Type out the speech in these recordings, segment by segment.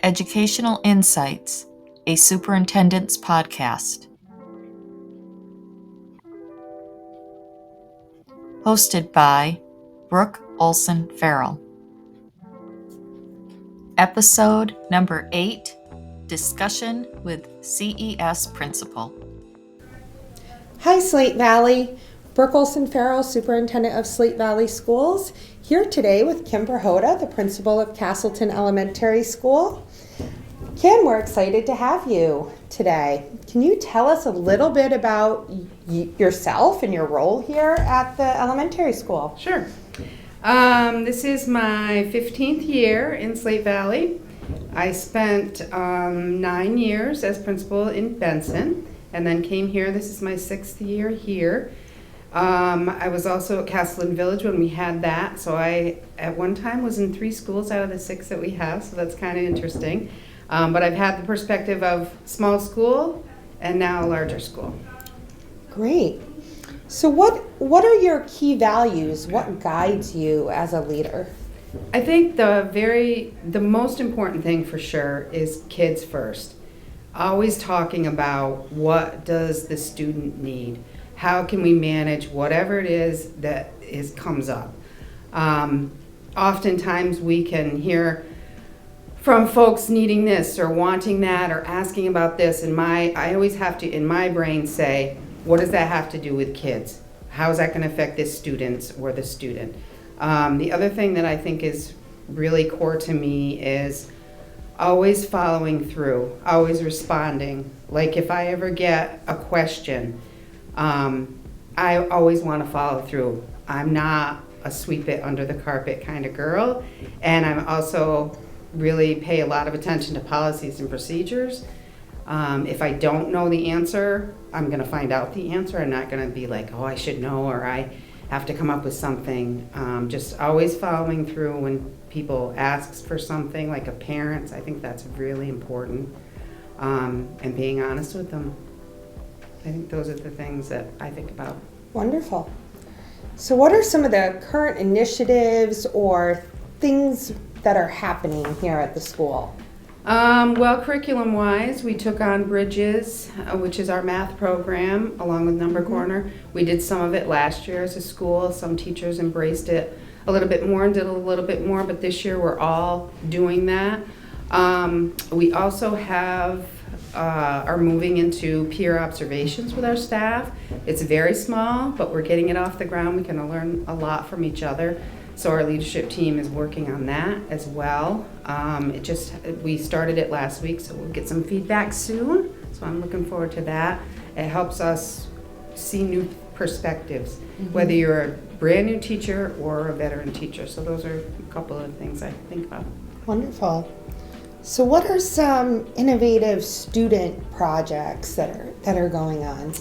Educational Insights, a Superintendent's Podcast. Hosted by Brooke Olsen-Farrell. Episode number 8, Discussion with CES Principal. Hi, Slate Valley. Brooke Olsen-Farrell, Superintendent of Slate Valley Schools, here today with Kim Prehoda, the principal of Castleton Elementary School. Kim, we're excited to have you today. Can you tell us a little bit about yourself and your role here at the elementary school? Sure. This is my 15th year in Slate Valley. I spent 9 years as principal in Benson and then came here. This is my 6th year here. I was also at Castleton Village when we had that, so I at one time was in 3 schools out of the 6 that we have, so that's kind of interesting. But I've had the perspective of small school and now a larger school. Great. So what are your key values? What guides you as a leader? I think the most important thing for sure is kids first. Always talking about what does the student need? How can we manage whatever it is that comes up? Oftentimes we can hear from folks needing this or wanting that or asking about this, and I always have to, in my brain, say, what does that have to do with kids? How is that going to affect this student or the student? The other thing that I think is really core to me is always following through, always responding. Like if I ever get a question, I always want to follow through. I'm not a sweep it under the carpet kind of girl, and I'm also really pay a lot of attention to policies and procedures. If I don't know the answer, I'm going to find out the answer. I'm not going to be like, oh, I should know, or I have to come up with something. Just always following through when people ask for something, like a parent. I think that's really important, and being honest with them. I think those are the things that I think about. Wonderful. So what are some of the current initiatives or things that are happening here at the school? Well, curriculum-wise, we took on Bridges, which is our math program, along with Number Corner. We did some of it last year as a school. Some teachers embraced it a little bit more and did a little bit more, but this year we're all doing that. We also are moving into peer observations with our staff. It's very small, but we're getting it off the ground. We can learn a lot from each other. So our leadership team is working on that as well. We started it last week, so we'll get some feedback soon. So I'm looking forward to that. It helps us see new perspectives, whether you're a brand new teacher or a veteran teacher. So those are a couple of things I think about. Wonderful. So what are some innovative student projects that are going on?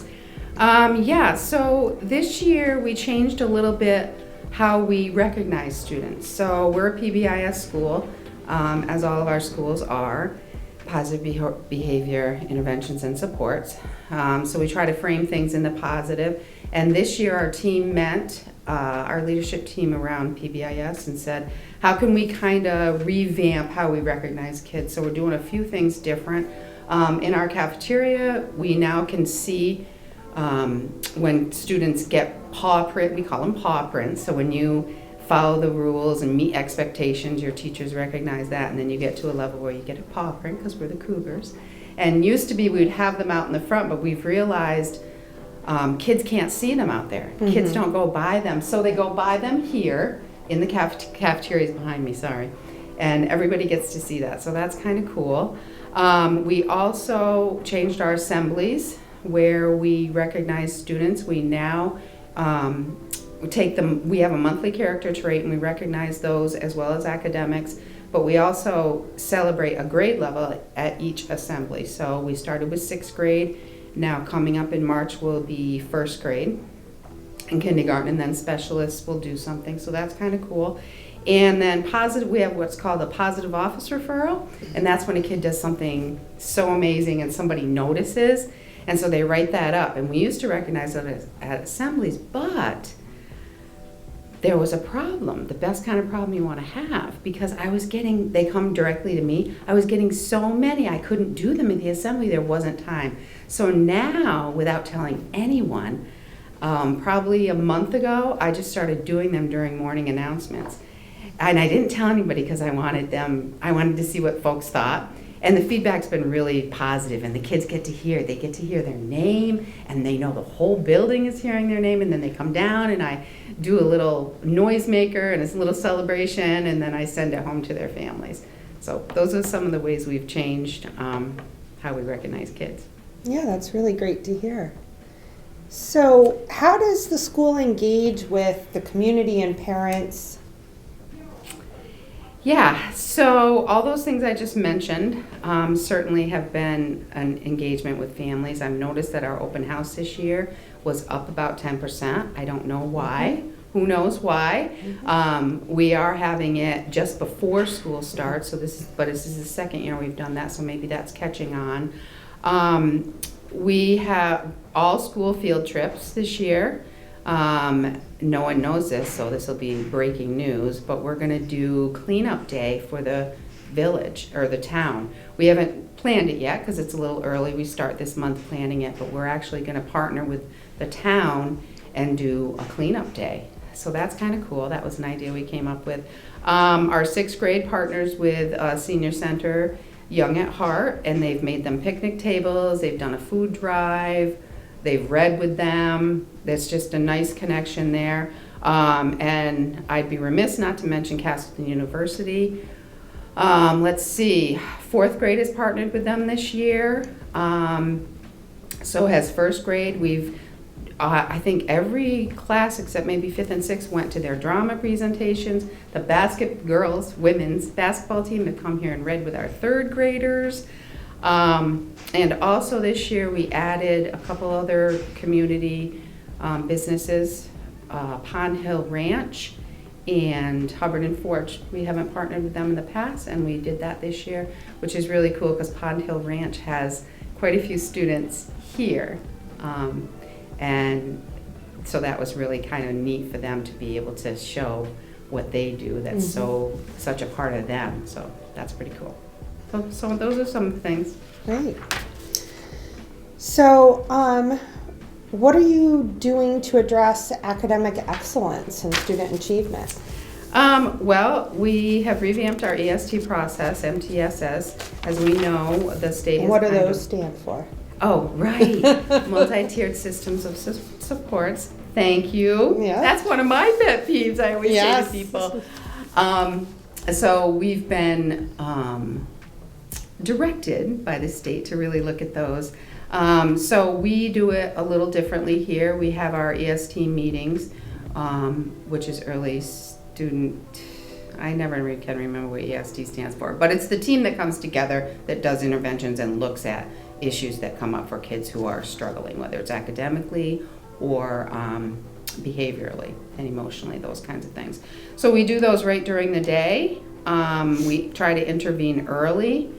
So this year we changed a little bit how we recognize students. So we're a PBIS school, as all of our schools are, positive behavior interventions and supports. So we try to frame things in the positive. And this year our team met, our leadership team around PBIS, and said, how can we kind of revamp how we recognize kids? So we're doing a few things different. In our cafeteria, we now can see when students get paw print, we call them paw prints. So when you follow the rules and meet expectations, your teachers recognize that, and then you get to a level where you get a paw print because we're the Cougars. And used to be we would have them out in the front, but we've realized kids can't see them out there. Kids don't go by them, so they go by them here in the cafeterias behind me, sorry. And everybody gets to see that, so that's kind of cool. We also changed our assemblies where we recognize students. We now we have a monthly character trait, and we recognize those as well as academics, but we also celebrate a grade level at each assembly. So we started with 6th grade. Now coming up in March will be 1st grade and kindergarten, and then specialists will do something, so that's kind of cool. And then we have what's called a positive office referral, and that's when a kid does something so amazing and somebody notices, and so they write that up. And we used to recognize that at assemblies, but there was a problem, the best kind of problem you want to have, because they come directly to me. I was getting so many, I couldn't do them in the assembly, there wasn't time. So now, without telling anyone, probably a month ago, I just started doing them during morning announcements. And I didn't tell anybody because I wanted to see what folks thought. And the feedback's been really positive, and the kids get to hear their name, and they know the whole building is hearing their name, and then they come down, and I do a little noisemaker and it's a little celebration, and then I send it home to their families. So those are some of the ways we've changed how we recognize kids. Yeah, that's really great to hear. So how does the school engage with the community and parents? Yeah, so all those things I just mentioned certainly have been an engagement with families. I've noticed that our open house this year was up about 10%. I don't know why. Who knows why? We are having it just before school starts, so this is the second year we've done that, so maybe that's catching on. We have all school field trips this year. No one knows this, so this will be breaking news, but we're going to do cleanup day for the village or the town. We haven't planned it yet because it's a little early. We start this month planning it, but we're actually going to partner with the town and do a cleanup day. So that's kind of cool. That was an idea we came up with. Our 6th grade partners with Senior Center Young at Heart, and they've made them picnic tables. They've done a food drive. They've read with them. There's just a nice connection there. And I'd be remiss not to mention Castleton University. Let's see, 4th grade has partnered with them this year. So has 1st grade. We've, I think every class except maybe 5th and 6th went to their drama presentations. The women's basketball team have come here and read with our 3rd graders. And also this year we added a couple other community businesses, Pond Hill Ranch and Hubbard and Forge. We haven't partnered with them in the past, and we did that this year, which is really cool because Pond Hill Ranch has quite a few students here. And so that was really kind of neat for them to be able to show what they do that's such a part of them. So that's pretty cool. So those are some things. Great. So, what are you doing to address academic excellence and student achievement? Well, we have revamped our EST process, MTSS. As we know, the state And what do those stand for? Oh, right. Multi-tiered systems of supports. Thank you. Yeah. That's one of my pet peeves I always Yes. say to people. So we've been directed by the state to really look at those. So we do it a little differently here. We have our EST meetings, which is early student, I never can remember what EST stands for, but it's the team that comes together that does interventions and looks at issues that come up for kids who are struggling, whether it's academically or behaviorally and emotionally, those kinds of things. So we do those right during the day. We try to intervene early.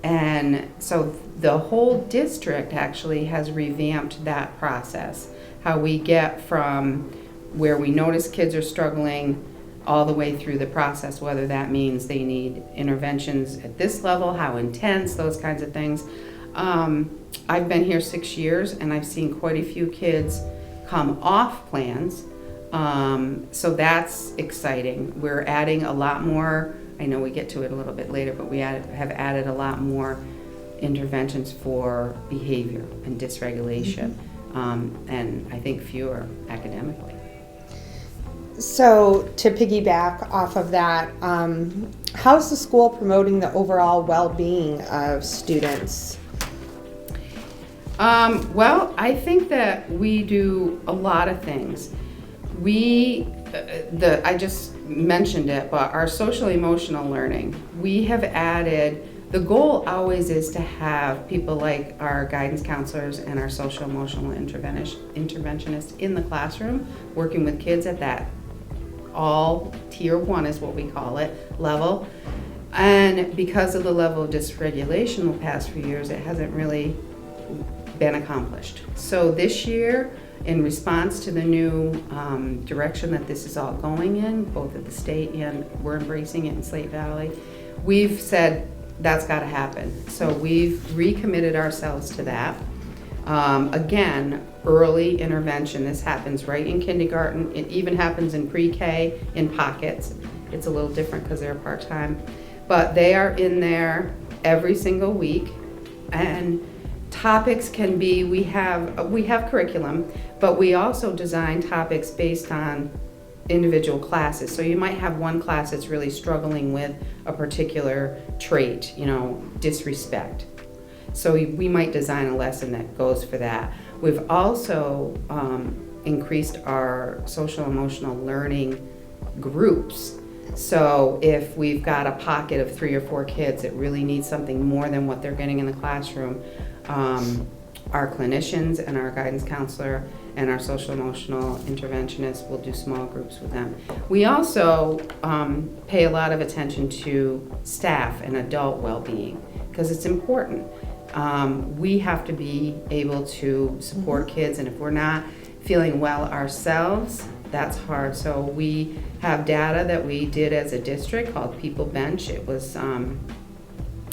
And so the whole district actually has revamped that process, how we get from where we notice kids are struggling all the way through the process, whether that means they need interventions at this level, how intense, those kinds of things. I've been here 6 years and I've seen quite a few kids come off plans. So that's exciting. We're adding a lot more. I know we get to it a little bit later, but we have added a lot more interventions for behavior and dysregulation, and I think fewer academically. So to piggyback off of that, how's the school promoting the overall well-being of students? Well, I think that we do a lot of things. I just mentioned it, but our social emotional learning, we have added, the goal always is to have people like our guidance counselors and our social emotional interventionists in the classroom working with kids at that all tier 1 is what we call it, level. And because of the level of dysregulation the past few years, it hasn't really been accomplished. So this year, in response to the new direction that this is all going in, both at the state and we're embracing it in Slate Valley, we've said that's got to happen. So we've recommitted ourselves to that. Again, early intervention. This happens right in kindergarten. It even happens in pre-K in pockets. It's a little different because they're part-time. But they are in there every single week. And topics can be, we have curriculum, but we also design topics based on individual classes. So you might have one class that's really struggling with a particular trait, disrespect. So we might design a lesson that goes for that. We've also increased our social emotional learning groups. So if we've got a pocket of 3 or 4 kids that really need something more than what they're getting in the classroom, our clinicians and our guidance counselor and our social emotional interventionist will do small groups with them. We also pay a lot of attention to staff and adult well-being because it's important. We have to be able to support kids, and if we're not feeling well ourselves, that's hard. So we have data that we did as a district called People Bench. It was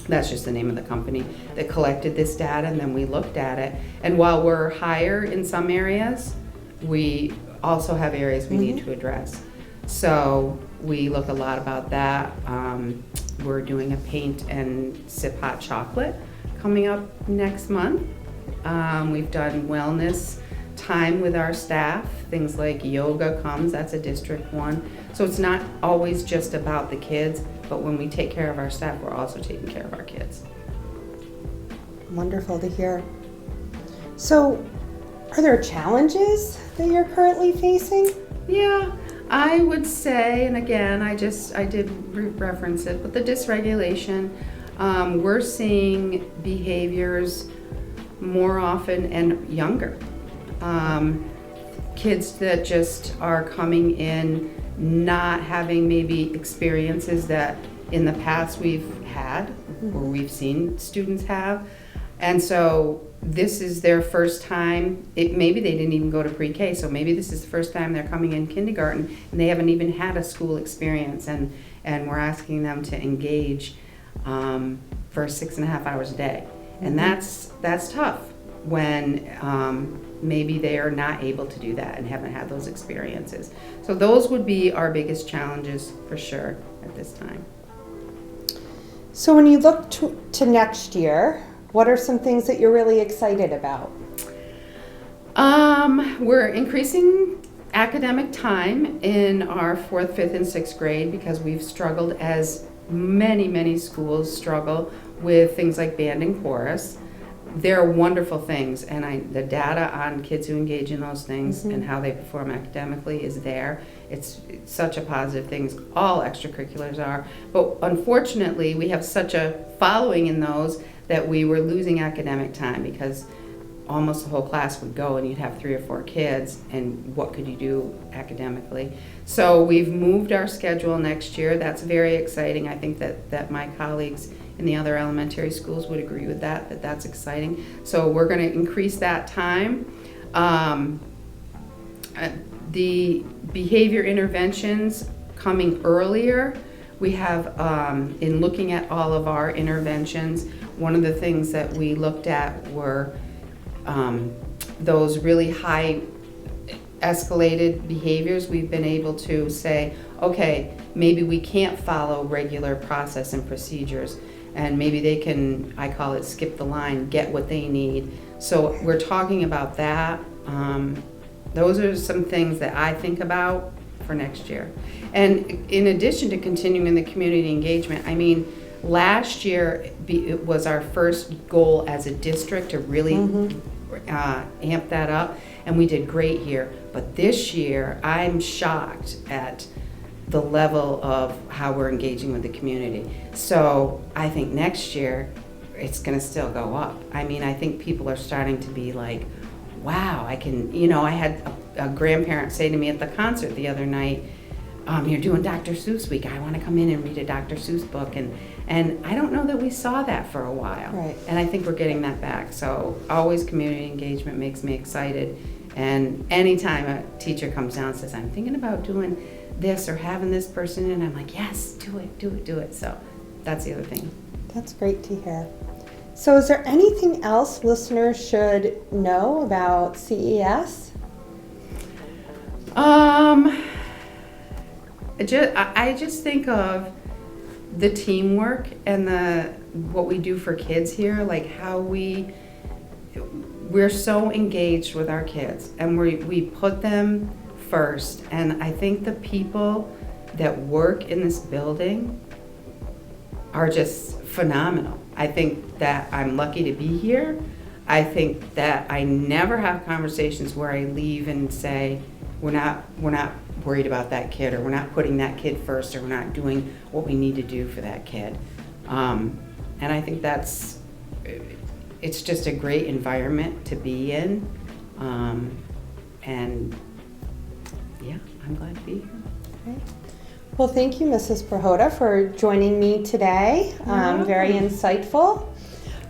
that's just the name of the company that collected this data, and then we looked at it. And while we're higher in some areas, we also have areas we need to address. So we look a lot about that. We're doing a paint and sip hot chocolate coming up next month. We've done wellness time with our staff. Things like yoga comes, that's a district one. So it's not always just about the kids, but when we take care of our staff, we're also taking care of our kids. Wonderful to hear. So, are there challenges that you're currently facing? Yeah, I would say, and again, I did reference it, but the dysregulation, we're seeing behaviors more often and younger. Kids that just are coming in not having maybe experiences that in the past we've had or we've seen students have. And so this is their first time. Maybe they didn't even go to pre-K, so maybe this is the first time they're coming in kindergarten and they haven't even had a school experience, and we're asking them to engage for 6.5 hours a day. And that's tough when maybe they are not able to do that and haven't had those experiences. So those would be our biggest challenges for sure at this time. So when you look to next year, what are some things that you're really excited about? We're increasing academic time in our 4th, 5th, and 6th grade because we've struggled, as many schools struggle, with things like band and chorus. They're wonderful things, and the data on kids who engage in those things and how they perform academically is there. It's such a positive thing. All extracurriculars are. But unfortunately, we have such a following in those that we were losing academic time because almost the whole class would go and you'd have 3 or 4 kids, and what could you do academically? So we've moved our schedule next year. That's very exciting. I think that my colleagues in the other elementary schools would agree with that's exciting. So we're going to increase that time. The behavior interventions coming earlier, we have, in looking at all of our interventions, one of the things that we looked at were those really high escalated behaviors. We've been able to say, okay, maybe we can't follow regular process and procedures, and maybe they can, I call it skip the line, get what they need. So we're talking about that. Those are some things that I think about for next year. And in addition to continuing the community engagement, I mean, last year it was our first goal as a district to really amp that up, and we did great here. But this year, I'm shocked at the level of how we're engaging with the community. So I think next year, it's gonna still go up. I mean, I think people are starting to be like, wow, I can, I had a grandparent say to me at the concert the other night, you're doing Dr. Seuss week, I wanna come in and read a Dr. Seuss book. And I don't know that we saw that for a while. Right. And I think we're getting that back. So always community engagement makes me excited. And anytime a teacher comes down and says, I'm thinking about doing this or having this person in, I'm like, yes, do it. So that's the other thing. That's great to hear. So is there anything else listeners should know about CES? I just think of the teamwork and what we do for kids here, like how we're so engaged with our kids and we put them first. And I think the people that work in this building are just phenomenal. I think that I'm lucky to be here. I think that I never have conversations where I leave and say, we're not worried about that kid, or we're not putting that kid first, or we're not doing what we need to do for that kid. And I think it's just a great environment to be in. And yeah, I'm glad to be here. Okay. Well, thank you, Mrs. Prehoda, for joining me today. Very insightful.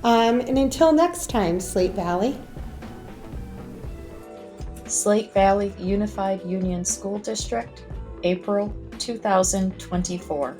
And until next time, Slate Valley. Slate Valley Unified Union School District, April 2024.